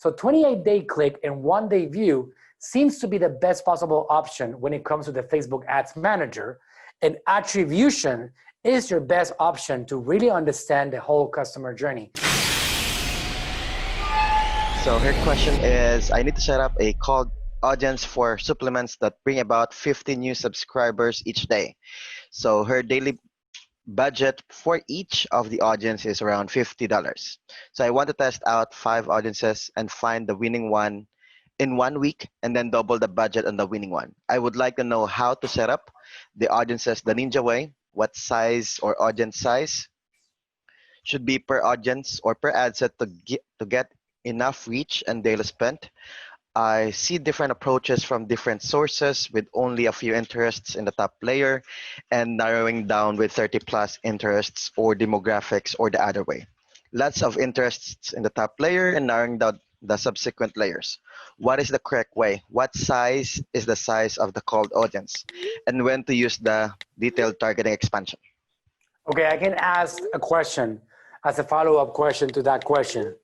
So 28-day click and 1-day view seems to be the best possible option when it comes to the Facebook Ads Manager. And attribution is your best option to really understand the whole customer journey. So her question is, I need to set up a cold audience for supplements that bring about 50 new subscribers each day. So her daily budget for each of the audience is around $50. So I want to test out 5 audiences and find the winning one in 1 week and then double the budget on the winning one. I would like to know how to set up the audiences the ninja way, what size or audience size should be per audience or per ad set to get enough reach and daily spent. I see different approaches from different sources with only a few interests in the top layer and narrowing down with 30 plus interests or demographics or the other way. Lots of interests in the top layer and narrowing down the subsequent layers. What is the correct way? What size is the size of the cold audience? And when to use the detailed targeting expansion? Okay, I can ask a question as a follow-up question to that question.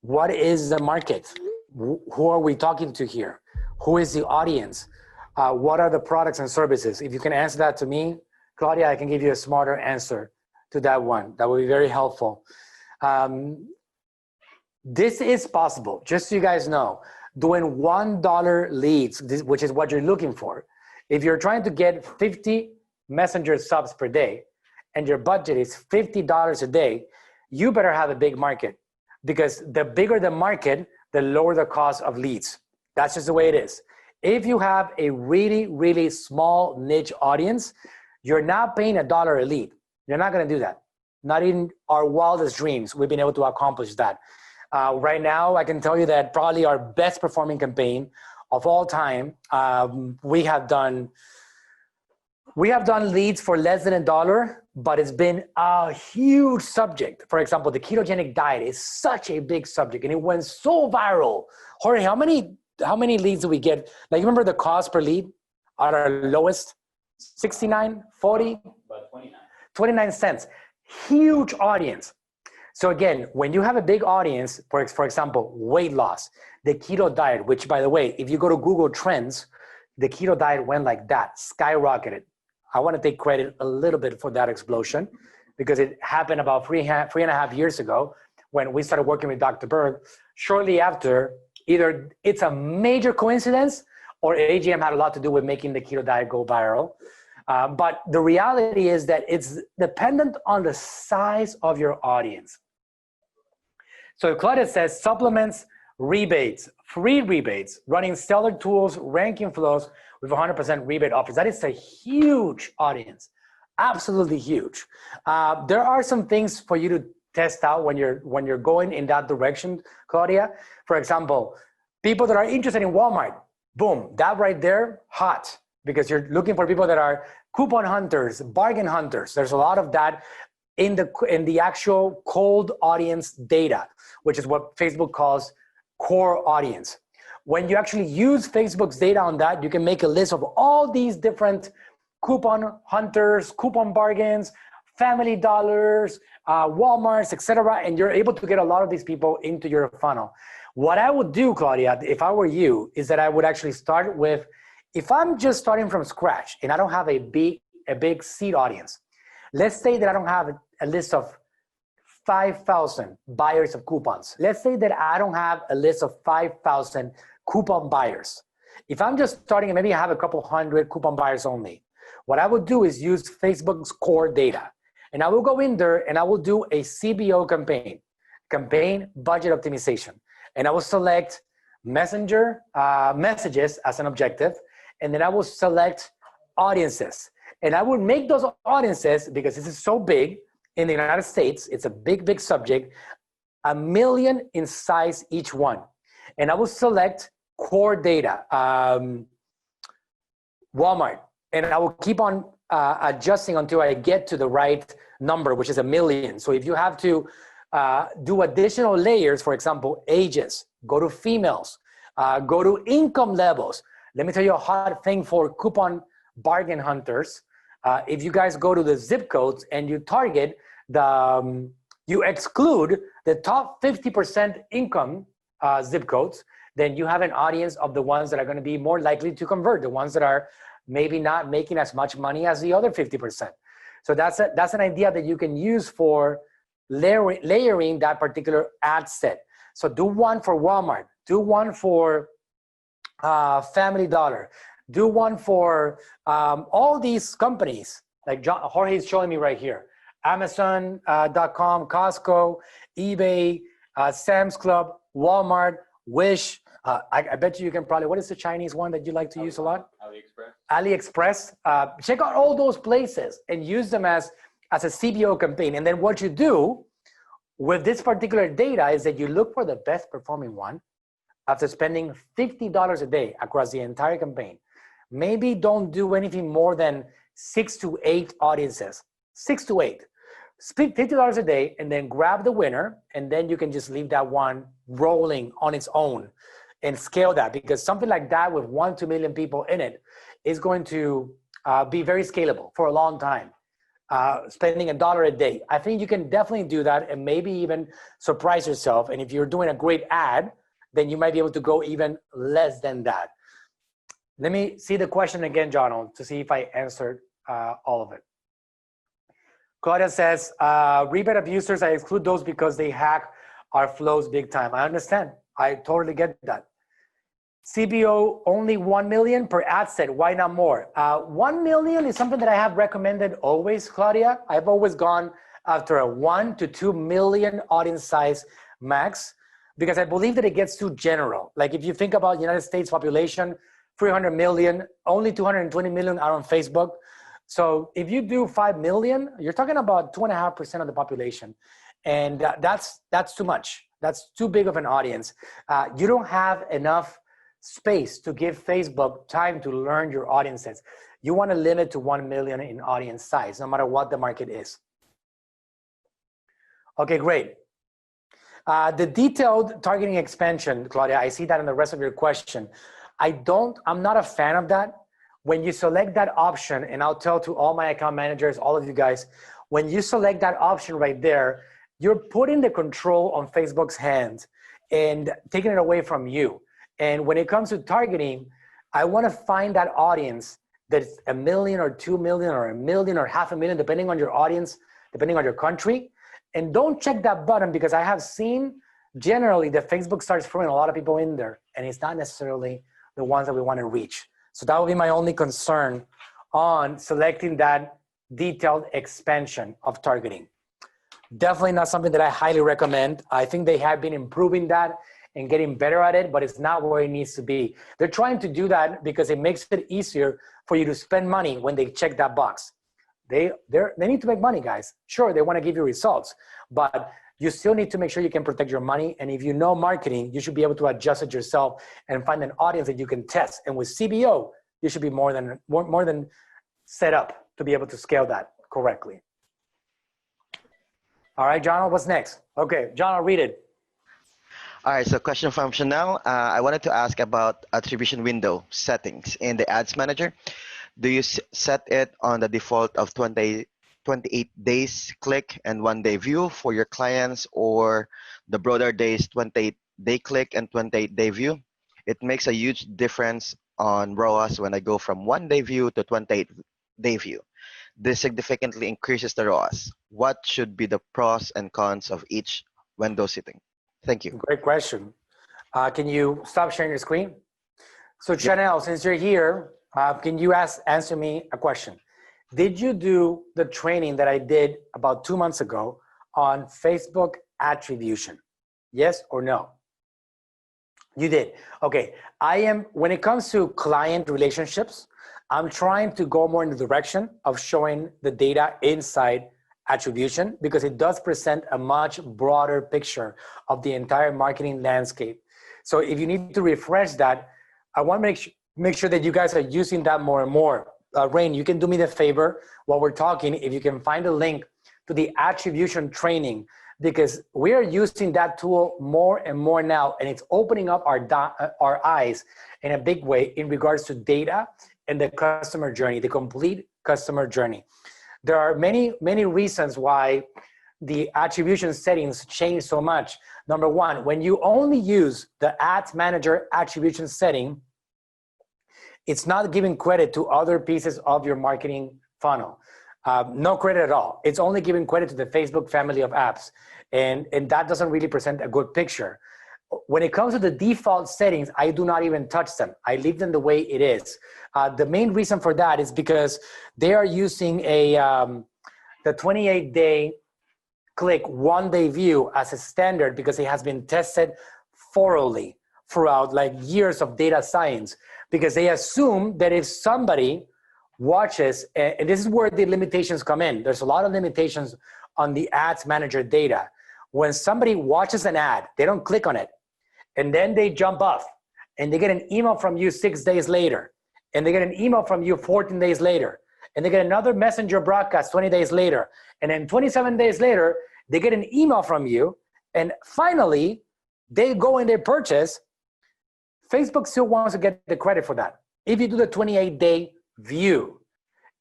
What is the market? Who are we talking to here? Who is the audience? What are the products and services? If you can answer that to me, Claudia, I can give you a smarter answer to that one. That would be very helpful. This is possible, just so you guys know. Doing $1 leads, which is what you're looking for. If you're trying to get 50 messenger subs per day and your budget is $50 a day, you better have a big market, because the bigger the market, the lower the cost of leads. That's just the way it is. If you have a really, really small niche audience, you're not paying $1 a lead. You're not gonna do that. Not in our wildest dreams, we've been able to accomplish that. Right now, I can tell you that probably our best performing campaign of all time, we have done leads for less than $1, but it's been a huge subject. For example, the ketogenic diet is such a big subject and it went so viral. Jorge, how many leads do we get? Like, remember the cost per lead at our lowest? 69, 40? About 29. 29 cents. Huge audience. So again, when you have a big audience, for example, weight loss, the keto diet, which by the way, if you go to Google Trends, the keto diet went like that, skyrocketed. I want to take credit a little bit for that explosion because it happened about three and a half years ago when we started working with Dr. Berg. Shortly after, either it's a major coincidence or AGM had a lot to do with making the keto diet go viral. But the reality is that it's dependent on the size of your audience. So Claudia says supplements, rebates, free rebates, running stellar tools, ranking flows with 100% rebate offers. That is a huge audience, absolutely huge. There are some things for you to test out when you're going in that direction, Claudia. For example, people that are interested in Walmart, boom, that right there, hot, because you're looking for people that are coupon hunters, bargain hunters. There's a lot of that in the actual cold audience data, which is what Facebook calls core audience. When you actually use Facebook's data on that, you can make a list of all these different coupon hunters, coupon bargains, Family Dollars, Walmarts, etc., and you're able to get a lot of these people into your funnel. What I would do, Claudia, if I were you, is that I would actually start with, if I'm just starting from scratch and I don't have a big seed audience, let's say that I don't have a list of 5,000 buyers of coupons. Let's say that I don't have a list of 5,000 coupon buyers. If I'm just starting and maybe I have a couple hundred coupon buyers only, what I would do is use Facebook's core data. And I will go in there and I will do a CBO campaign budget optimization. And I will select messenger messages as an objective. And then I will select audiences. And I will make those audiences, because this is so big in the United States, it's a big, big subject, 1 million in size each one. And I will select core data, Walmart. And I will keep on adjusting until I get to the right number, which is 1 million. So if you have to do additional layers, for example, ages, go to females, go to income levels. Let me tell you a hot thing for coupon bargain hunters. If you guys go to the zip codes and you target you exclude the top 50% income zip codes, then you have an audience of the ones that are going to be more likely to convert, the ones that are maybe not making as much money as the other 50%. So that's an idea that you can use for layering that particular ad set. So do one for Walmart, do one for Family Dollar, do one for all these companies, like Jorge is showing me right here, Amazon.com, Costco, eBay, Sam's Club, Walmart, Wish. I bet you can probably, what is the Chinese one that you like to use a lot? AliExpress. Check out all those places and use them as a CBO campaign. And then what you do with this particular data is that you look for the best performing one after spending $50 a day across the entire campaign. Maybe don't do anything more than 6 to 8 audiences, 6 to 8. Spend $50 a day and then grab the winner, and then you can just leave that one rolling on its own and scale that, because something like that with 1 to 2 million people in it is going to be very scalable for a long time. Spending $1 a day. I think you can definitely do that and maybe even surprise yourself. And if you're doing a great ad, then you might be able to go even less than that. Let me see the question again, John, to see if I answered all of it. Claudia says, rebate abusers, I exclude those because they hack our flows big time. I understand. I totally get that. CBO only 1 million per ad set. Why not more? 1 million is something that I have recommended always, Claudia. I've always gone after a 1 to 2 million audience size max, because I believe that it gets too general. Like if you think about the United States population, 300 million, only 220 million are on Facebook. So if you do 5 million, you're talking about 2.5% of the population. And that's too much. That's too big of an audience. You don't have enough space to give Facebook time to learn your audiences. You want to limit to 1 million in audience size, no matter what the market is. Okay, great. The detailed targeting expansion, Claudia, I see that in the rest of your question. I'm not a fan of that. When you select that option, and I'll tell to all my account managers, all of you guys, when you select that option right there, you're putting the control on Facebook's hands and taking it away from you. And when it comes to targeting, I want to find that audience that's 1 million or 2 million or 1 million or 500,000, depending on your audience, depending on your country. And don't check that button, because I have seen generally that Facebook starts throwing a lot of people in there, and it's not necessarily the ones that we want to reach. So that would be my only concern on selecting that detailed expansion of targeting. Definitely not something that I highly recommend. I think they have been improving that and getting better at it, but it's not where it needs to be. They're trying to do that because it makes it easier for you to spend money when they check that box. They need to make money, guys. Sure, they want to give you results, but you still need to make sure you can protect your money. And if you know marketing, you should be able to adjust it yourself and find an audience that you can test. And with CBO, you should be more than set up to be able to scale that correctly. All right, John, what's next? Okay, John, I'll read it. All right, so question from Chanel. I wanted to ask about attribution window settings in the Ads Manager. Do you set it on the default of 28 days click and 1 day view for your clients, or the broader days 28 day click and 28 day view? It makes a huge difference on ROAS when I go from 1 day view to 28 day view. This significantly increases the ROAS. What should be the pros and cons of each window setting? Thank you. Great question. Can you stop sharing your screen? So Chanel, since you're here, can you answer me a question? Did you do the training that I did about 2 months ago on Facebook attribution? Yes or no? You did. Okay. When it comes to client relationships, I'm trying to go more in the direction of showing the data inside attribution, because it does present a much broader picture of the entire marketing landscape. So if you need to refresh that, I want to make sure that you guys are using that more and more. Rain, you can do me the favor while we're talking, if you can find a link to the attribution training, because we are using that tool more and more now, and it's opening up our eyes in a big way in regards to data and the customer journey, the complete customer journey. There are many reasons why the attribution settings changed so much. Number one, when you only use the Ads Manager attribution setting, it's not giving credit to other pieces of your marketing funnel. No credit at all. It's only giving credit to the Facebook family of apps. And that doesn't really present a good picture. When it comes to the default settings, I do not even touch them. I leave them the way it is. The main reason for that is because they are using the 28-day click, one-day view as a standard because it has been tested thoroughly throughout like years of data science, because they assume that if somebody watches, and this is where the limitations come in. There's a lot of limitations on the Ads Manager data. When somebody watches an ad, they don't click on it, and then they jump off, and they get an email from you 6 days later, and they get an email from you 14 days later, and they get another messenger broadcast 20 days later, and then 27 days later, they get an email from you, and finally, they go and they purchase. Facebook still wants to get the credit for that if you do the 28-day view.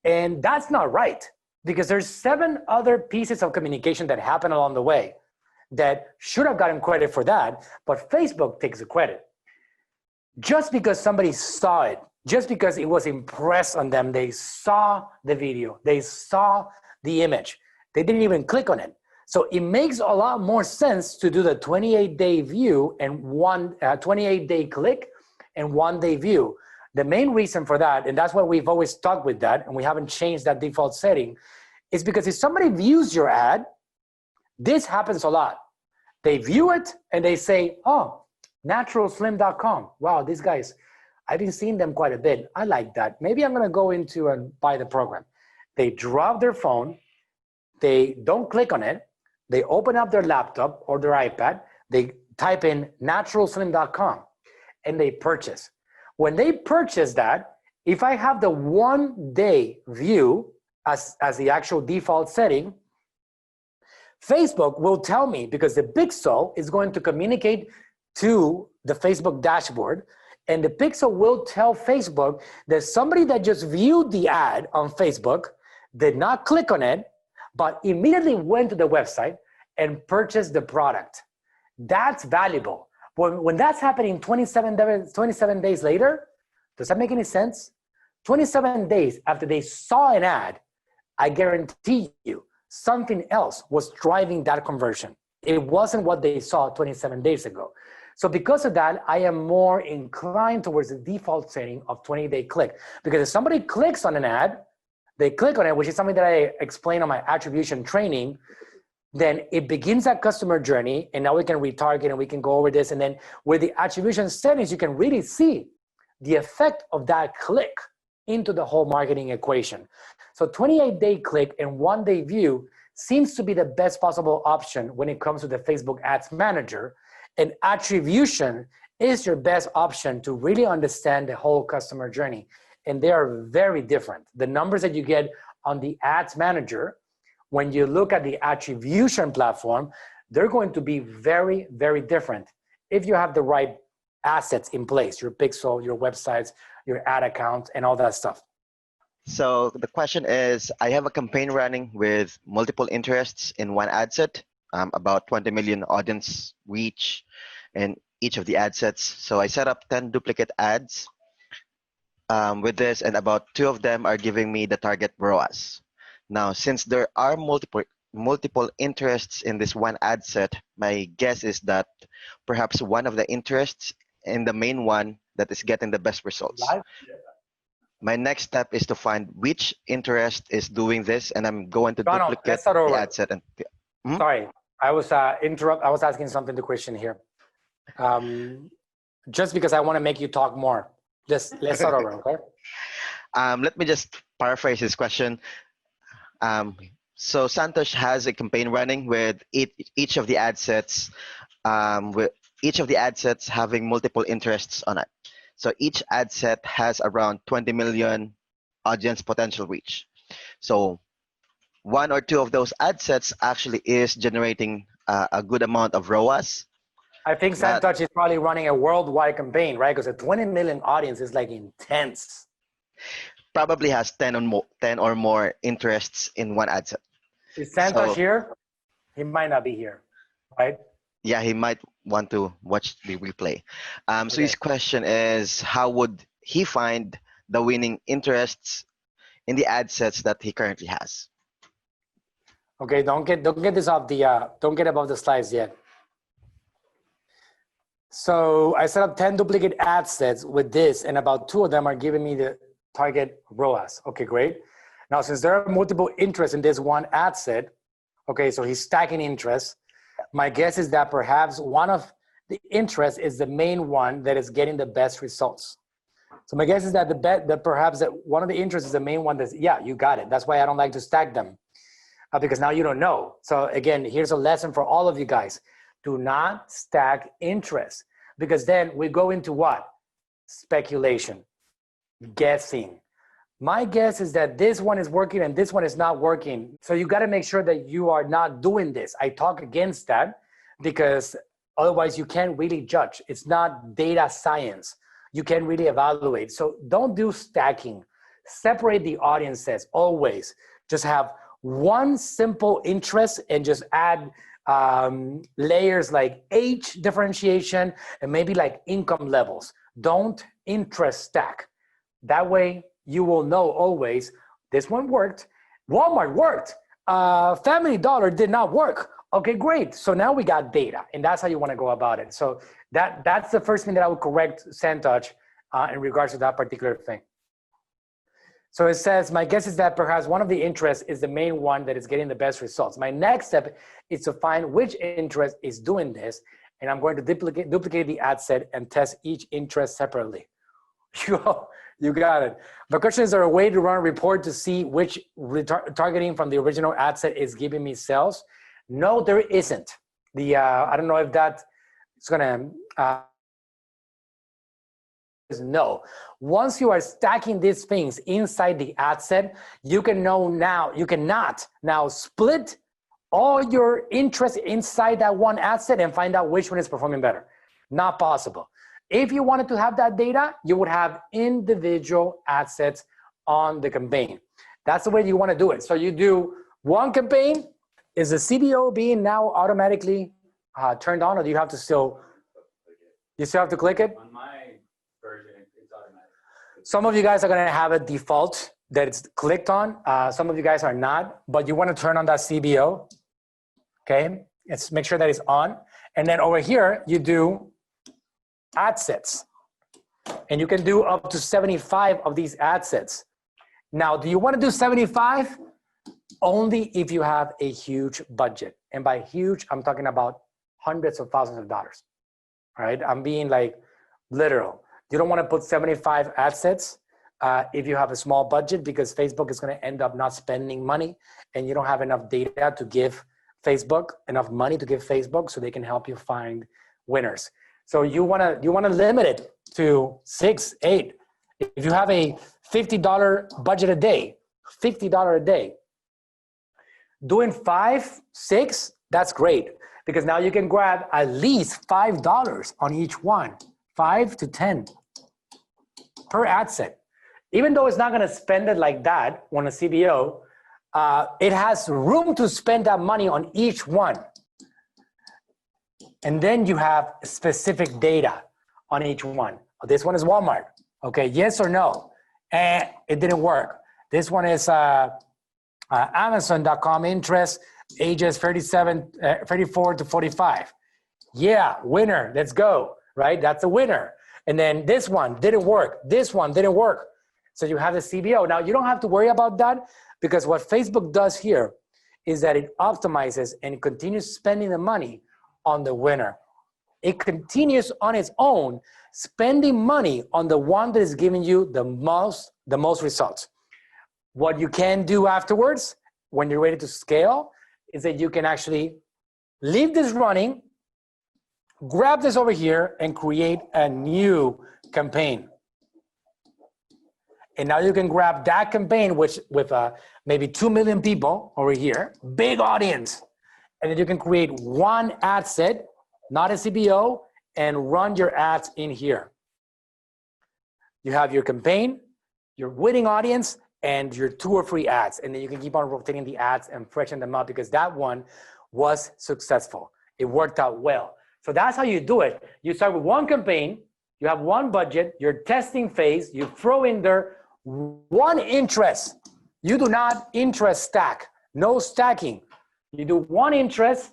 And that's not right, because there's 7 other pieces of communication that happen along the way that should have gotten credit for that, but Facebook takes the credit. Just because somebody saw it, just because it was impressed on them, they saw the video, they saw the image, they didn't even click on it. So it makes a lot more sense to do the 28-day view and 28-day click and 1-day view. The main reason for that, and that's why we've always stuck with that, and we haven't changed that default setting, is because if somebody views your ad, this happens a lot. They view it and they say, oh, 𝗟𝗘𝗔𝗥𝗡. Wow, these guys, I've been seeing them quite a bit. I like that. Maybe I'm gonna go into and buy the program. They drop their phone, they don't click on it, they open up their laptop or their iPad, they type in 𝗟𝗘𝗔𝗥𝗡 and they purchase. When they purchase that, if I have the 1-day view as the actual default setting, Facebook will tell me, because the pixel is going to communicate to the Facebook dashboard, and the pixel will tell Facebook that somebody that just viewed the ad on Facebook did not click on it, but immediately went to the website and purchased the product. That's valuable. When that's happening 27 days later, does that make any sense? 27 days after they saw an ad, I guarantee you something else was driving that conversion. It wasn't what they saw 27 days ago. So because of that, I am more inclined towards the default setting of 20-day click. Because if somebody clicks on an ad, they click on it, which is something that I explain on my attribution training, then it begins that customer journey, and now we can retarget and we can go over this. And then with the attribution settings, you can really see the effect of that click into the whole marketing equation. So 28-day click and 1-day view seems to be the best possible option when it comes to the Facebook Ads Manager. And attribution is your best option to really understand the whole customer journey. And they are very different. The numbers that you get on the Ads Manager, when you look at the attribution platform, they're going to be very, very different if you have the right assets in place, your pixel, your websites, your ad account, and all that stuff. So the question is, I have a campaign running with multiple interests in one ad set, about 20 million audience reach in each of the ad sets. So I set up 10 duplicate ads with this, and about 2 of them are giving me the target ROAS. Now, since there are multiple interests in this one ad set, my guess is that perhaps one of the interests in the main one that is getting the best results. My next step is to find which interest is doing this, and I'm going to duplicate the ad set. And Sorry, I was I was asking something to Christian here. Just because I want to make you talk more. Let's start over, okay? Let me just paraphrase his question. So Santosh has a campaign running with each of the ad sets, with each of the ad sets having multiple interests on it. So each ad set has around 20 million audience potential reach. So 1 or 2 of those ad sets actually is generating a good amount of ROAS. I think Santosh is probably running a worldwide campaign, right? Because a 20 million audience is like intense. Probably has 10 or more interests in one ad set. Is Santosh here? He might not be here, right? Yeah, he might want to watch the replay. So Okay. his question is, how would he find the winning interests in the ad sets that he currently has? Okay, don't get this off the don't get above the slides yet. So I set up 10 duplicate ad sets with this, and about 2 of them are giving me the target ROAS. Okay, great. Now, since there are multiple interests in this one ad set, okay, so he's stacking interests. My guess is that perhaps one of the interests is the main one that is getting the best results. So my guess is that perhaps that one of the interests is the main one that's, yeah, you got it. That's why I don't like to stack them, because now you don't know. So again, here's a lesson for all of you guys. Do not stack interest, because then we go into what? Speculation, guessing. My guess is that this one is working and this one is not working. So you got to make sure that you are not doing this. I talk against that because otherwise you can't really judge. It's not data science. You can't really evaluate. So don't do stacking. Separate the audiences always. Just have one simple interest and just add layers like age differentiation and maybe like income levels. Don't interest stack. That way you will know always, this one worked, Walmart worked, Family Dollar did not work. Okay, great. So now we got data, and that's how you want to go about it. So that's the first thing that I would correct 𝗟𝗘𝗥𝗡 in regards to that particular thing. So it says, my guess is that perhaps one of the interests is the main one that is getting the best results. My next step is to find which interest is doing this, and I'm going to duplicate the ad set and test each interest separately. You got it. The question is there a way to run a report to see which targeting from the original ad set is giving me sales? No, there isn't. I don't know if that is going to, no. Once you are stacking these things inside the ad set, you cannot now split all your interest inside that one ad set and find out which one is performing better. Not possible. If you wanted to have that data, you would have individual ad sets on the campaign. That's the way you want to do it. So you do one campaign. Is the CBO being now automatically turned on, or do you have to still have to click it? On my version, it's automatic. Some of you guys are going to have a default that it's clicked on. Some of you guys are not, but you want to turn on that CBO. Okay, let's make sure that it's on. And then over here, you do ad sets. And you can do up to 75 of these ad sets. Now, do you want to do 75? Only if you have a huge budget. And by huge, I'm talking about hundreds of thousands of dollars. All right, I'm being like literal. You don't want to put 75 ad sets if you have a small budget, because Facebook is going to end up not spending money, and you don't have enough data to give Facebook, enough money to give Facebook so they can help you find winners. So you want to limit it to 6, 8. If you have a $50 budget a day, $50 a day, doing 5, 6, that's great, because now you can grab at least $5 on each one, 5 to 10 per ad set. Even though it's not going to spend it like that on a CBO, it has room to spend that money on each one. And then you have specific data on each one. This one is Walmart. Okay, yes or no? And it didn't work. This one is Amazon.com interest, ages 34 to 45. Yeah, winner, let's go, right? That's a winner. And then this one didn't work. This one didn't work. So you have the CBO. Now, you don't have to worry about that, because what Facebook does here is that it optimizes and continues spending the money on the winner. It continues on its own, spending money on the one that is giving you the most results. What you can do afterwards, when you're ready to scale, is that you can actually leave this running, grab this over here, and create a new campaign. And now you can grab that campaign, with maybe 2 million people over here, big audience. And then you can create one ad set, not a CBO, and run your ads in here. You have your campaign, your winning audience, and your 2 or 3 ads. And then you can keep on rotating the ads and freshen them up, because that one was successful. It worked out well. So that's how you do it. You start with one campaign, you have one budget, your testing phase, you throw in there one interest. You do not interest stack, no stacking. You do one interest,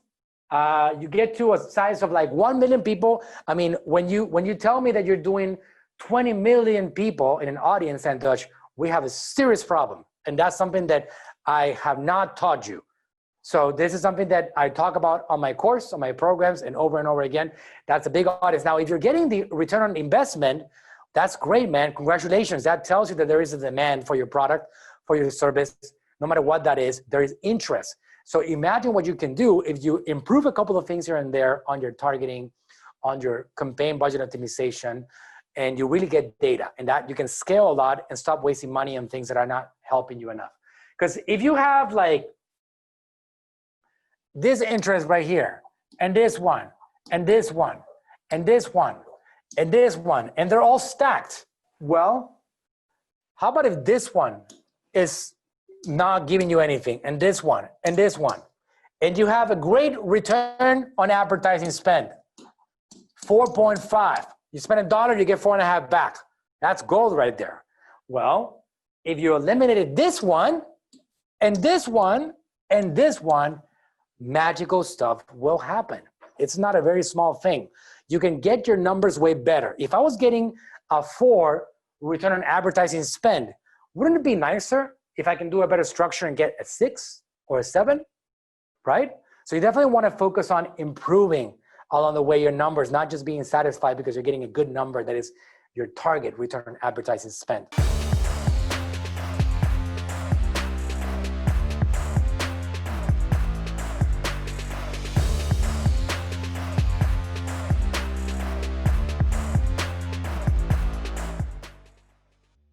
you get to a size of like 1 million people. I mean, when you tell me that you're doing 20 million people in an audience, and Dutch, we have a serious problem. And that's something that I have not taught you. So this is something that I talk about on my course, on my programs, and over again. That's a big audience. Now, if you're getting the return on investment, that's great, man. Congratulations. That tells you that there is a demand for your product, for your service. No matter what that is, there is interest. So imagine what you can do if you improve a couple of things here and there on your targeting, on your campaign budget optimization, and you really get data. And that you can scale a lot and stop wasting money on things that are not helping you enough. Because if you have like this interest right here, and this one, and this one, and this one, and this one, and they're all stacked. Well, how about if this one is not giving you anything, and this one, and this one, and you have a great return on advertising spend, 4.5. You spend $1, you get 4.5 back. That's gold right there. Well, if you eliminated this one, and this one, and this one, magical stuff will happen. It's not a very small thing. You can get your numbers way better. If I was getting a 4 return on advertising spend, wouldn't it be nicer if I can do a better structure and get a 6 or a 7, right? So you definitely want to focus on improving along the way your numbers, not just being satisfied because you're getting a good number that is your target return on advertising spend.